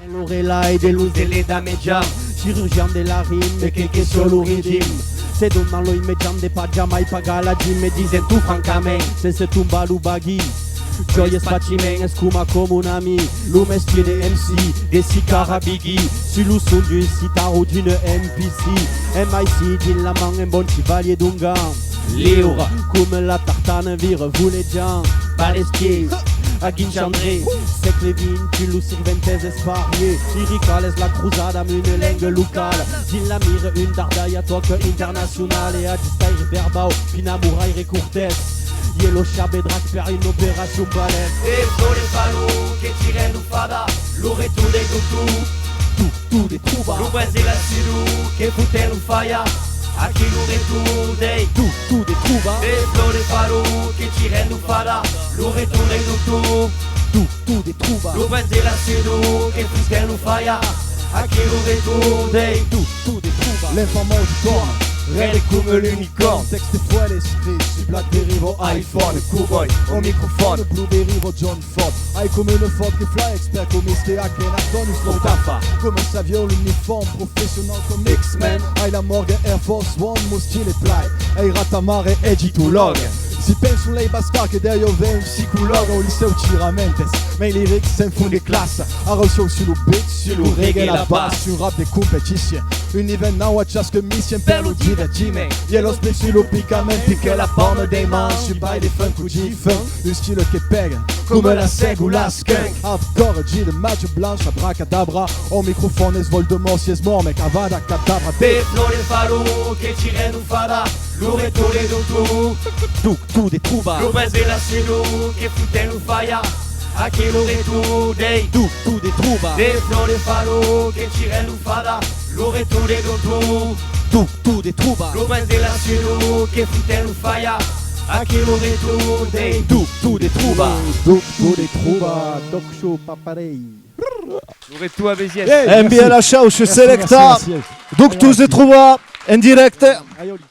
Lorella e de luz delle dameggiam, chirurgian della rime che solo ridim. Se donano in mediam de pa mai paga la gym e dicen tu francamente se se tumba l'ubaghi. Gioia sfacimento scuma come un ami, lo mestiere MC, des si carabighi, sur le son d'une citaro d'une NPC, MIC, din la main un bon chevalier d'un gang. Léora, come la tartane vire vous les gens, Balestier, a Guinchandré, sec les vignes, tu lo sirventes esparier, iricales la cruzada, une langue locale, din la mire une dardaille à toque internationale, et a dispair verbao, pinamuraille et cortès. Yellow Chabé Drac per une opération balèze. E flore falou che tirano fada, lo retude Tout des troubas. lo Brasil a siru che futelo faia, aqui lo retude. Tout des troubas. E flore falou che tirano fada, lo retude Tout des troubas. lo Brasil a siru che futelo faia, aqui lo retude. Tout des troubas. L'infamant du corps, Rêve come l'unicorne, texte fois l'esprit, sur Blackberry vos iPhone, cowboy au microphone, Blueberry vos John Ford, aïe comme une Ford qui fly, expert comme Iske Akhenaton, une flotte Tafa. comme un savion, l'uniforme professionnel comme X-Men, aïe la morgue Air Force One, mon style est fly, aïe Ratamar et Edgy Toulog. Si penso lei bastar che der io ven psicologo au liceu Tiramentes, mais les lyrics s'en des classes, a reçu sur le beat, sur le reggae la basse, sur rap des compétitions, un événement à chaque mission per lo dire Jimmy, yellow split sur le picament, piquer la pomme des mains, sur bail des funk ou G-funk, un style qui pègue, comme la seg ou la skunk, hardcore, G de match blanche, abracadabra, au microphone es Voldemort, si es mort, mec avada cadabra, E flore falou che tirano fada, lo retude Tout des troubas. lo Brasil a siru che futelo faia, aqui lo retude. Tout des troubas. E flore falou che tirano fada, lo retude Tout des troubas. lo Brasil a siru che futelo faia, aqui lo retude. Tout des troubas. Tout des troubas, Doc show, pas pareil. Lo retu a Béziers. Hey, NBL House Selecta, merci. donc tous des trouvas en direct. Aioli.